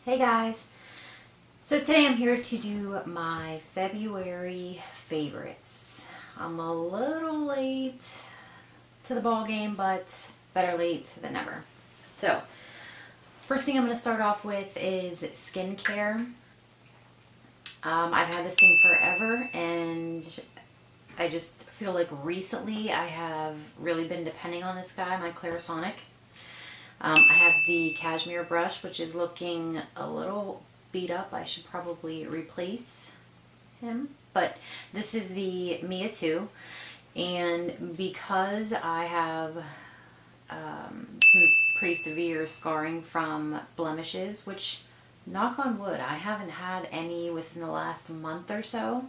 Hey guys, so today I'm here to do my February favorites. I'm a little late to the ball game, but better late than never. So first thing I'm going to start off with is skincare. I've had this thing forever, and I just feel like recently I have really been depending on this guy, my Clarisonic. I have the cashmere brush, which is looking a little beat up. I should probably replace him. But this is the Mia 2. And because I have some pretty severe scarring from blemishes, which, knock on wood, I haven't had any within the last month or so.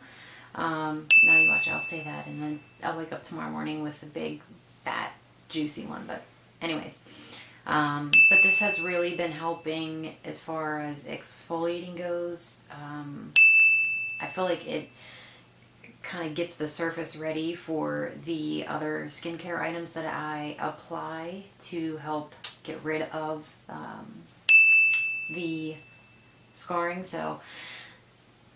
Now you watch, I'll say that, and then I'll wake up tomorrow morning with a big, fat, juicy one. But anyways. But this has really been helping as far as exfoliating goes. I feel like it kind of gets the surface ready for the other skincare items that I apply to help get rid of the scarring. So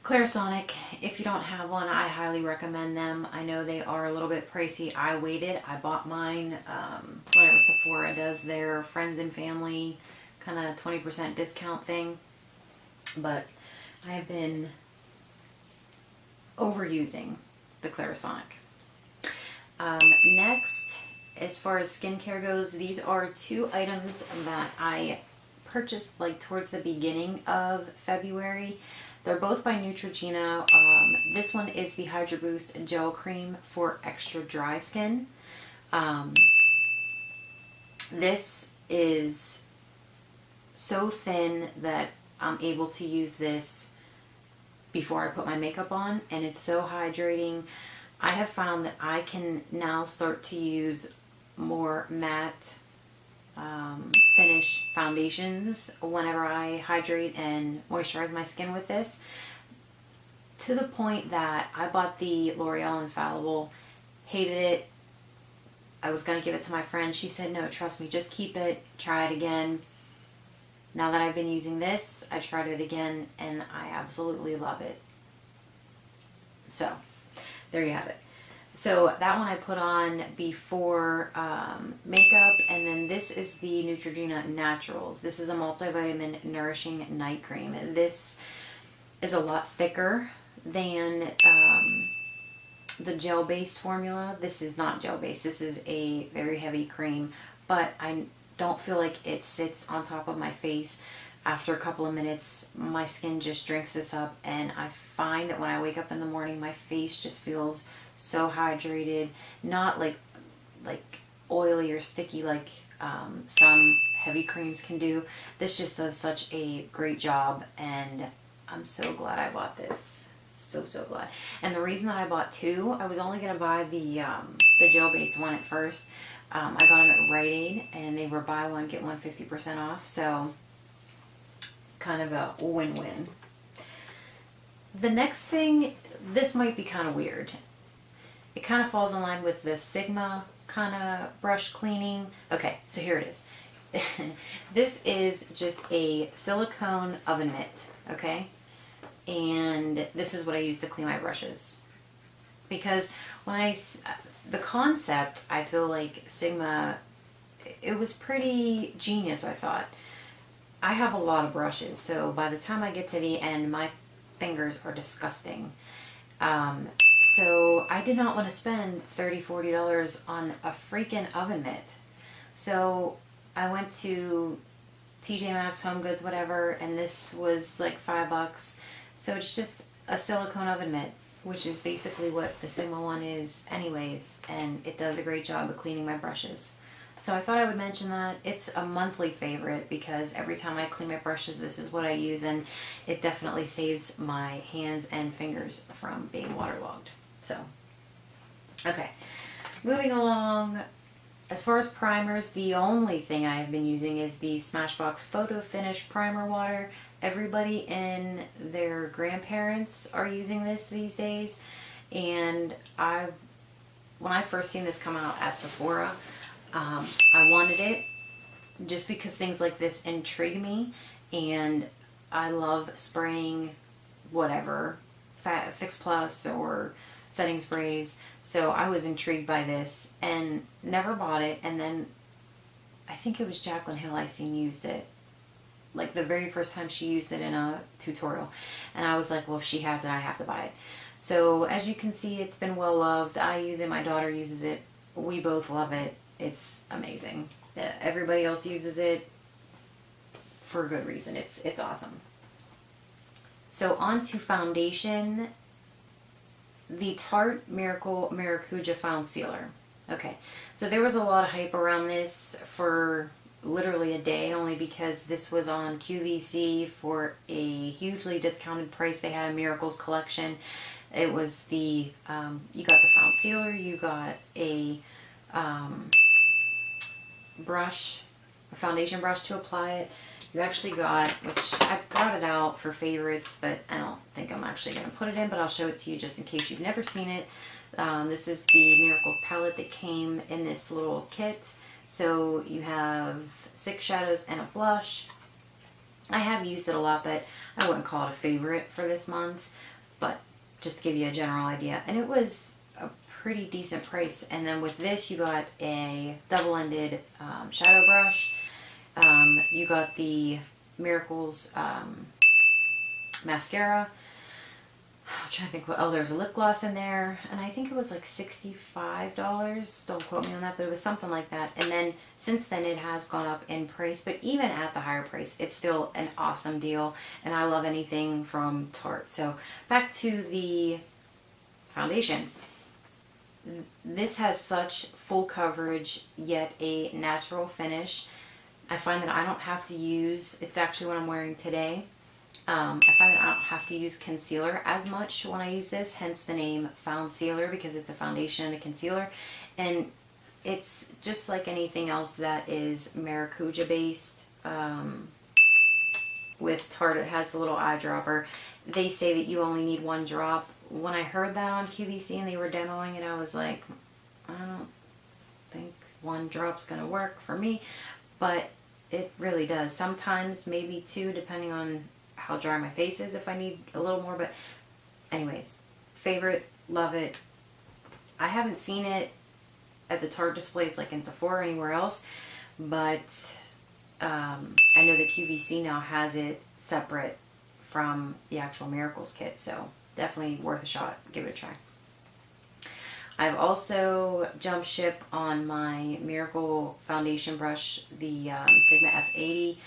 Clarisonic, if you don't have one, I highly recommend them. I know they are a little bit pricey. I waited. I bought mine whenever Sephora does their friends and family kind of 20% discount thing. But I have been overusing the Clarisonic. Next, as far as skincare goes, these are two items that I purchased like towards the beginning of February. They're both by Neutrogena. This one is the Hydro Boost Gel Cream for extra dry skin. This is so thin that I'm able to use this before I put my makeup on, and it's so hydrating. I have found that I can now start to use more matte finish foundations whenever I hydrate and moisturize my skin with this, to the point that I bought the L'Oreal Infallible, hated it. I was going to give it to my friend. She said, no, trust me, just keep it, try it again. Now that I've been using this, I tried it again and I absolutely love it. So there you have it. So that one I put on before makeup, and then this is the Neutrogena Naturals. This is a multivitamin nourishing night cream. This is a lot thicker than the gel-based formula. This is not gel-based. This is a very heavy cream, but I don't feel like it sits on top of my face. After a couple of minutes, my skin just drinks this up, and I find that when I wake up in the morning, my face just feels so hydrated, not like oily or sticky like some heavy creams can do. This just does such a great job, and I'm so glad I bought this. So glad. And the reason that I bought two, I was only gonna buy the gel-based one at first. I got them at Rite Aid, and they were buy one get one 50% off. So kind of a win-win. The next thing, this might be kind of weird. It kind of falls in line with the Sigma kind of brush cleaning. Okay, so here it is. This is just a silicone oven mitt, okay? And this is what I use to clean my brushes. Because when the concept, I feel like Sigma, it was pretty genius, I thought. I have a lot of brushes, so by the time I get to the end, my fingers are disgusting. So I did not want to spend $30, $40 on a freaking oven mitt. So I went to TJ Maxx, Home Goods, whatever, and this was like $5. So it's just a silicone oven mitt, which is basically what the Sigma one is anyways, and it does a great job of cleaning my brushes. So I thought I would mention that. It's a monthly favorite because every time I clean my brushes, this is what I use, and it definitely saves my hands and fingers from being waterlogged. So, okay, moving along. As far as primers, the only thing I have been using is the Smashbox Photo Finish Primer Water. Everybody and their grandparents are using this these days, and when I first seen this come out at Sephora, I wanted it just because things like this intrigue me, and I love spraying whatever, Fix Plus or setting sprays. So I was intrigued by this and never bought it. And then I think it was Jaclyn Hill I seen used it. Like the very first time she used it in a tutorial. And I was like, well, if she has it, I have to buy it. So as you can see, it's been well loved. I use it. My daughter uses it. We both love it. It's amazing. Everybody else uses it for a good reason. It's awesome. So on to foundation. The Tarte Miracle Maracuja Foundcealer. Okay, so there was a lot of hype around this for literally a day, only because this was on QVC for a hugely discounted price. They had a Miracles collection. It was the, you got the Foundcealer, you got a brush, a foundation brush to apply it. You actually got, which I brought it out for favorites, but I don't think I'm actually going to put it in, but I'll show it to you just in case you've never seen it. This is the Miracles palette that came in this little kit. So you have 6 shadows and a blush. I have used it a lot, but I wouldn't call it a favorite for this month, but just to give you a general idea. And it was a pretty decent price. And then with this, you got a double-ended shadow brush. You got the Miracles mascara. I'm trying to think what, oh, there's a lip gloss in there, and I think it was like $65. Don't quote me on that, but it was something like that. And then since then it has gone up in price, but even at the higher price, it's still an awesome deal, and I love anything from Tarte. So back to the foundation. This has such full coverage, yet a natural finish. I find that I don't have to use, it's actually what I'm wearing today. I find that I don't have to use concealer as much when I use this, hence the name Foundcealer, because it's a foundation and a concealer. And it's just like anything else that is Maracuja based. With Tarte, it has the little eyedropper. They say that you only need 1 drop. When I heard that on QVC and they were demoing it, I was like, I don't think 1 drop's gonna work for me, but it really does. Sometimes maybe 2, depending on how dry my face is, if I need a little more. But anyways, favorite, love it. I haven't seen it at the Tarte displays like in Sephora or anywhere else, but I know that QVC now has it separate from the actual Miracles kit, so definitely worth a shot. Give it a try. I've also jumped ship on my Miracle foundation brush, the Sigma F80.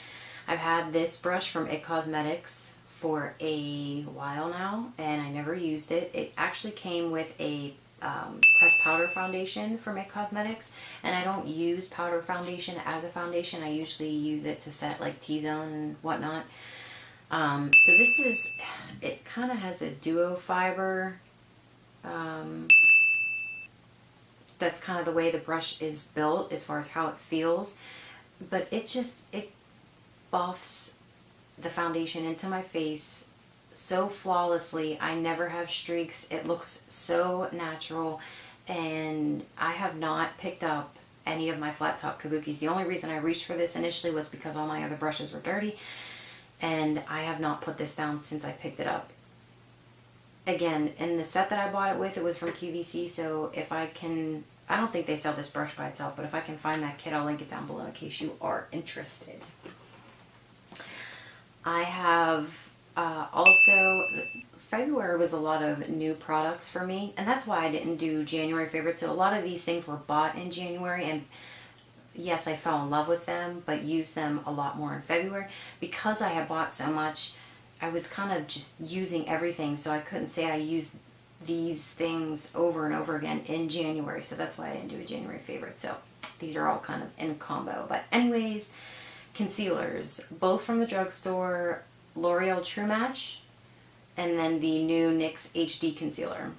I've had this brush from IT Cosmetics for a while now, and I never used it. It actually came with a pressed powder foundation from IT Cosmetics, and I don't use powder foundation as a foundation. I usually use it to set like T-zone and whatnot. So this is, it kind of has a duo fiber. That's kind of the way the brush is built as far as how it feels, but it buffs the foundation into my face so flawlessly. I never have streaks. It looks so natural, and I have not picked up any of my flat top kabukis. The only reason I reached for this initially was because all my other brushes were dirty, and I have not put this down since I picked it up. Again, in the set that I bought it with, it was from QVC, so if I can, I don't think they sell this brush by itself, but if I can find that kit, I'll link it down below in case you are interested. I have also, February was a lot of new products for me, and that's why I didn't do January favorites. So a lot of these things were bought in January, and yes, I fell in love with them, but used them a lot more in February. Because I had bought so much, I was kind of just using everything, so I couldn't say I used these things over and over again in January, so that's why I didn't do a January favorite. So these are all kind of in combo. But anyways, concealers, both from the drugstore, L'Oreal True Match, and then the new NYX HD Concealer.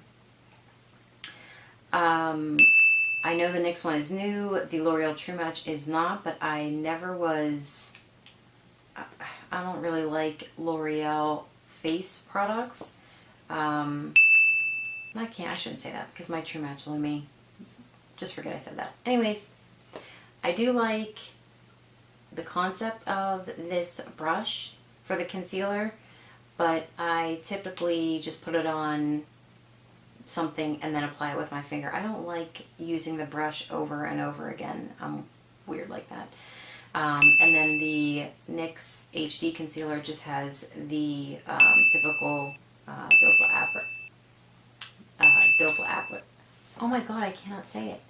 I know the NYX one is new, the L'Oreal True Match is not, but I never was, I don't really like L'Oreal face products. I shouldn't say that because my True Match Lumi, just forget I said that. Anyways, I do like the concept of this brush. for the concealer, but I typically just put it on something and then apply it with my finger. I don't like using the brush over and over again. I'm weird like that. And then the NYX HD Concealer just has the typical oh my god, I cannot say it.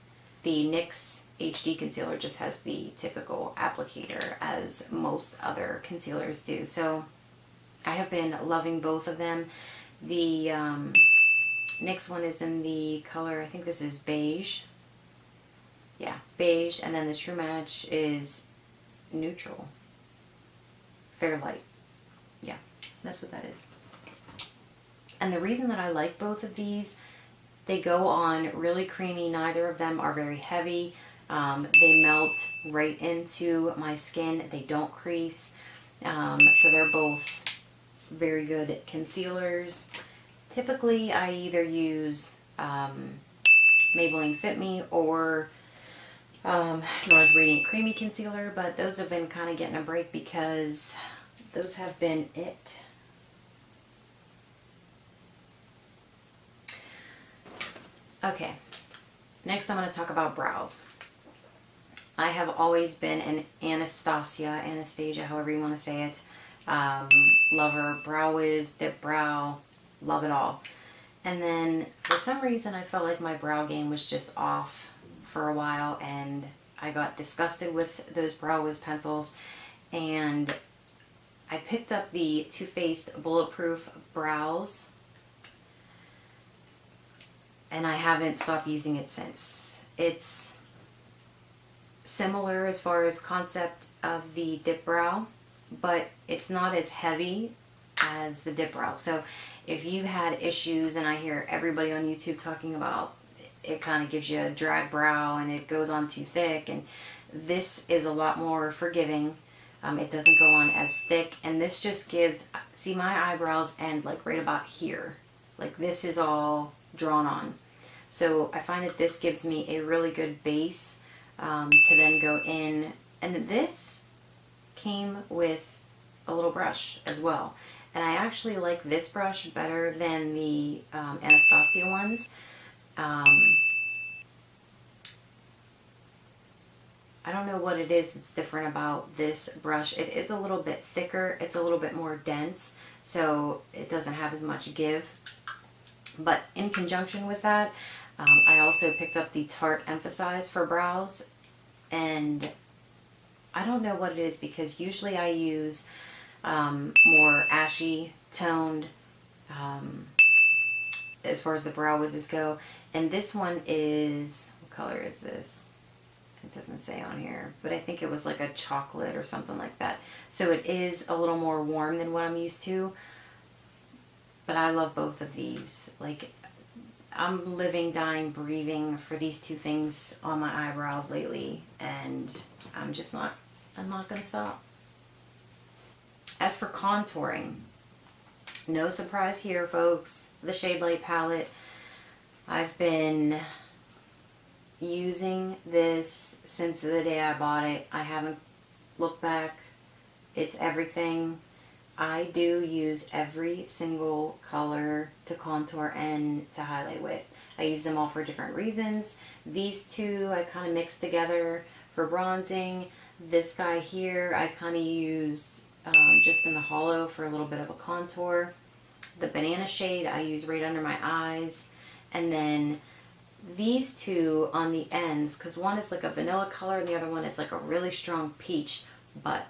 The NYX HD Concealer just has the typical applicator as most other concealers do. So I have been loving both of them. The NYX one is in the color, I think this is beige. Yeah, beige. And then the True Match is neutral. Fair light. Yeah, that's what that is. And the reason that I like both of these, they go on really creamy. Neither of them are very heavy. They melt right into my skin. They don't crease. So they're both very good concealers. Typically, I either use Maybelline Fit Me or Nora's Radiant Creamy Concealer, but those have been kind of getting a break because those have been it. Okay, next I'm going to talk about brows. I have always been an Anastasia, however you want to say it, lover. Brow Wiz, Dip Brow, love it all. And then for some reason I felt like my brow game was just off for a while, and I got disgusted with those Brow Wiz pencils, and I picked up the Too Faced Bulletproof Brows, and I haven't stopped using it since. It's similar as far as concept of the Dip Brow, but it's not as heavy as the Dip Brow. So if you had issues, and I hear everybody on YouTube talking about it kind of gives you a drag brow and it goes on too thick, and this is a lot more forgiving. It doesn't go on as thick, and this just gives, see, my eyebrows end like right about here. Like this is all drawn on. So I find that this gives me a really good base to then go in. And this came with a little brush as well. And I actually like this brush better than the Anastasia ones. I don't know what it is that's different about this brush. It is a little bit thicker. It's a little bit more dense, so it doesn't have as much give. But in conjunction with that, I also picked up the Tarte EmphasEyes for brows. And I don't know what it is, because usually I use more ashy toned as far as the Brow Wizzes go. And this one is, what color is this? It doesn't say on here, but I think it was like a chocolate or something like that. So it is a little more warm than what I'm used to. But I love both of these. Like, I'm living, dying, breathing for these two things on my eyebrows lately, and I'm not going to stop. As for contouring, no surprise here, folks. The Shade Light palette. I've been using this since the day I bought it. I haven't looked back. It's everything. I do use every single color to contour and to highlight with. I use them all for different reasons. These two I kind of mix together for bronzing. This guy here I kind of use just in the hollow for a little bit of a contour. The banana shade I use right under my eyes. And then these two on the ends, because one is like a vanilla color and the other one is like a really strong peach, but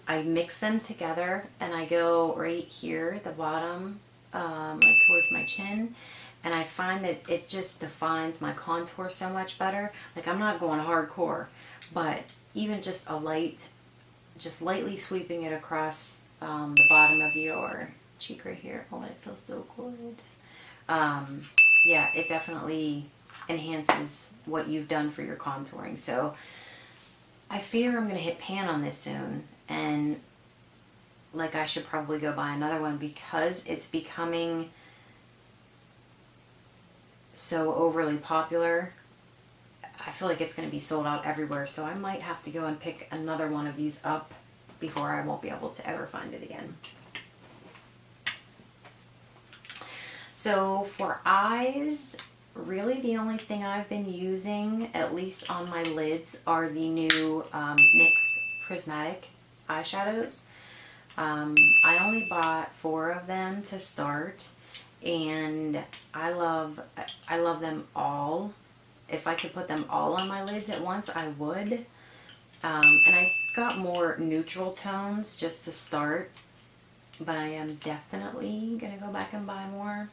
I mix them together and I go right here at the bottom, like towards my chin, and I find that it just defines my contour so much better. Like, I'm not going hardcore, but even just a light, just lightly sweeping it across the bottom of your cheek right here. Oh, it feels so good. Yeah, it definitely enhances what you've done for your contouring. So I fear I'm going to hit pan on this soon, and like I should probably go buy another one because it's becoming so overly popular. I feel like it's going to be sold out everywhere, so I might have to go and pick another one of these up before I won't be able to ever find it again. So for eyes, really the only thing I've been using, at least on my lids, are the new NYX Prismatic eyeshadows. I only bought 4 of them to start, and I love them all. If I could put them all on my lids at once, I would. And I got more neutral tones just to start, but I am definitely gonna go back and buy more.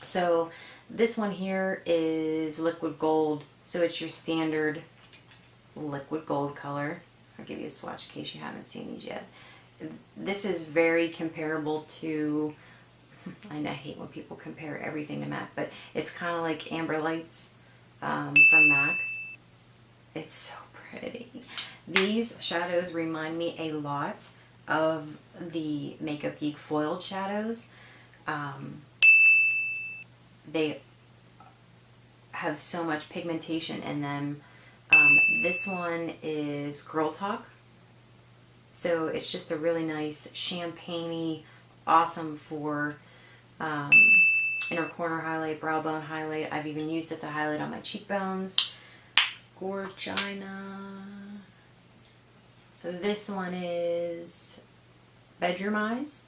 So this one here is liquid gold, so it's your standard liquid gold color. I'll give you a swatch in case you haven't seen these yet. This is very comparable to, I hate when people compare everything to MAC, but it's kind of like Amber Lights from MAC. It's so pretty. These shadows remind me a lot of the Makeup Geek foiled shadows. They have so much pigmentation in them. This one is Girl Talk. So it's just a really nice champagne-y, awesome for inner corner highlight, brow bone highlight. I've even used it to highlight on my cheekbones. Gorgina. This one is Bedroom Eyes.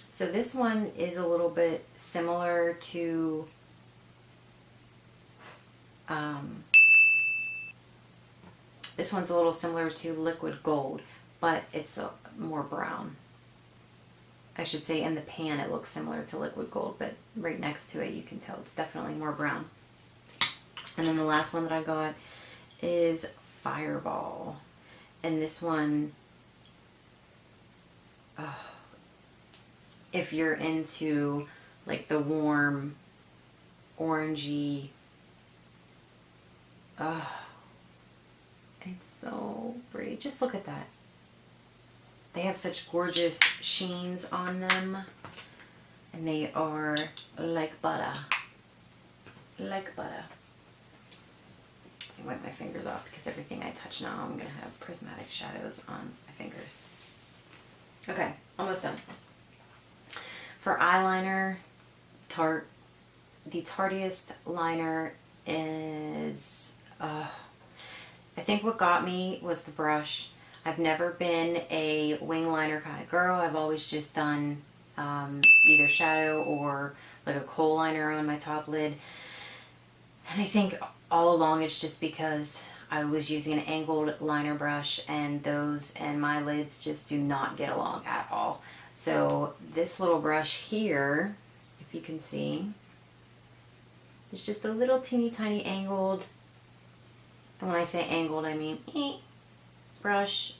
So this one is a little bit similar to this one's a little similar to Liquid Gold, but it's more brown. I should say in the pan it looks similar to Liquid Gold, but right next to it you can tell it's definitely more brown. And then the last one that I got is Fireball. And this one, if you're into like the warm, orangey, it's so pretty. Just look at that. They have such gorgeous sheens on them, and they are like butter. Like butter. I wipe my fingers off because everything I touch now, I'm going to have prismatic shadows on my fingers. Okay, almost done. For eyeliner, Tarte. The Tartiest liner is, I think what got me was the brush. I've never been a wing liner kind of girl. I've always just done either shadow or like a kohl liner on my top lid. And I think all along it's just because I was using an angled liner brush, and those and my lids just do not get along at all. So this little brush here, if you can see, is just a little teeny tiny angled, and when I say angled I mean brush.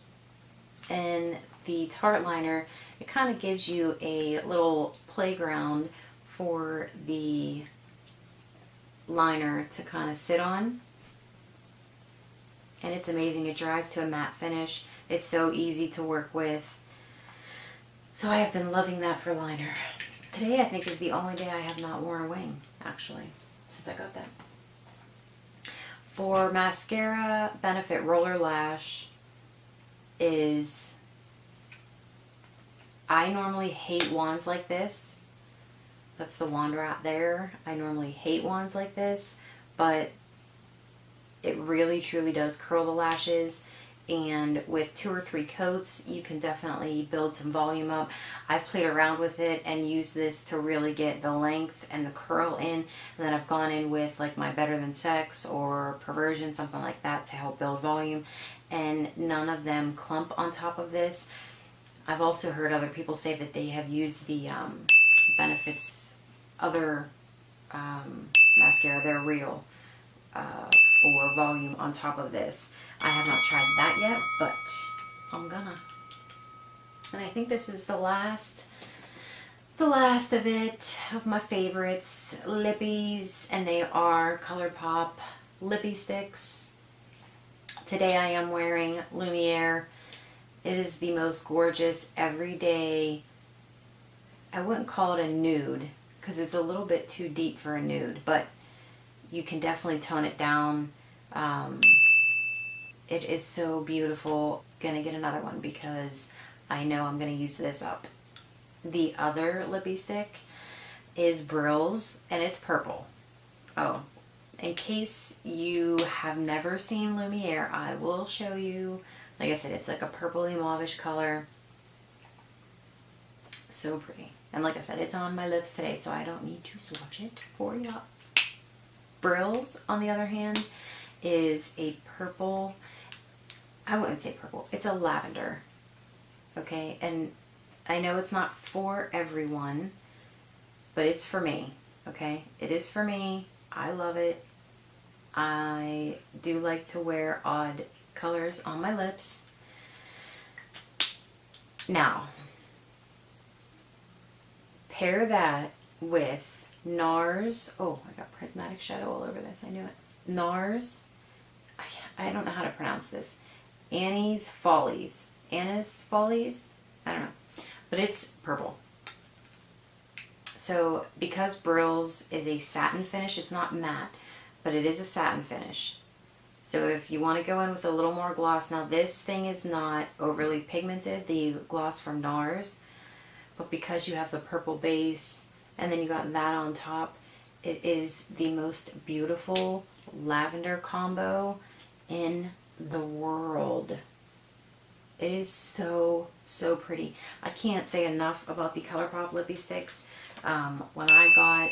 And the Tarte liner, it kind of gives you a little playground for the liner to kind of sit on, and it's amazing. It dries to a matte finish. It's so easy to work with, so I have been loving that for liner. Today I think is the only day I have not worn a wing, actually, since I got that. For mascara, Benefit Roller Lash is, I normally hate wands like this. That's the wand right there. I normally hate wands like this, but it really truly does curl the lashes, and with 2 or 3 coats you can definitely build some volume up. I've played around with it and used this to really get the length and the curl in, and then I've gone in with like my Better Than Sex or Perversion, something like that, to help build volume, and none of them clump on top of this. I've also heard other people say that they have used the Benefit's other mascara, they're real, for volume on top of this. I have not tried that yet, but I'm gonna. And I think this is the last of it, of my favorites, lippies, and they are Colourpop Lippy Sticks. Today I am wearing Lumiere. It is the most gorgeous everyday, I wouldn't call it a nude because it's a little bit too deep for a nude, but you can definitely tone it down. It is so beautiful. gonna get another one because I know I'm gonna use this up. The other lippy stick is Brill's, and it's purple. Oh, in case you have never seen Lumiere, I will show you. Like I said, it's like a purpley mauvish color. So pretty. And like I said, it's on my lips today, so I don't need to swatch it for you. Brill's, on the other hand, is a purple. I wouldn't say purple. It's a lavender. Okay, and I know it's not for everyone, but it's for me. Okay, it is for me. I love it. I do like to wear odd colors on my lips. Now, pair that with NARS. Oh, I got prismatic shadow all over this. I knew it. NARS. I don't know how to pronounce this. Annie's Follies. Anna's Follies? I don't know. But it's purple. So because Brill's is a satin finish, it's not matte, but it is a satin finish. So if you want to go in with a little more gloss, now this thing is not overly pigmented, the gloss from NARS, but because you have the purple base and then you got that on top, it is the most beautiful lavender combo in the world. It is so, so pretty. I can't say enough about the Colourpop lippy sticks. When I got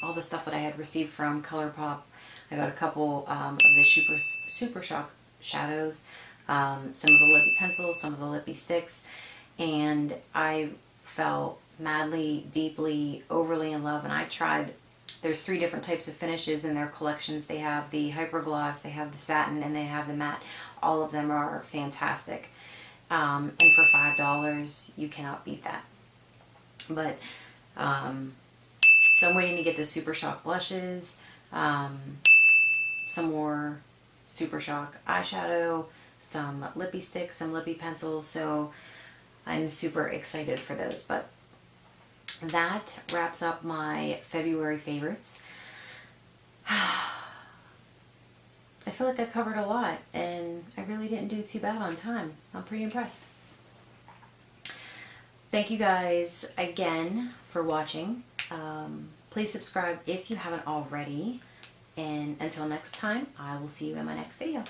all the stuff that I had received from Colourpop, I got a couple of the Super Shock shadows, some of the lippy pencils, some of the lippy sticks, and I fell madly, deeply, overly in love. And I tried, there's 3 different types of finishes in their collections. They have the hyper gloss, they have the satin, and they have the matte. All of them are fantastic. And for $5, you cannot beat that. But, so I'm waiting to get the Super Shock blushes, some more Super Shock eyeshadow, some lippy sticks, some lippy pencils. So I'm super excited for those. But that wraps up my February favorites. I feel like I covered a lot, and I really didn't do too bad on time. I'm pretty impressed. Thank you guys again for watching. Please subscribe if you haven't already. And until next time, I will see you in my next video.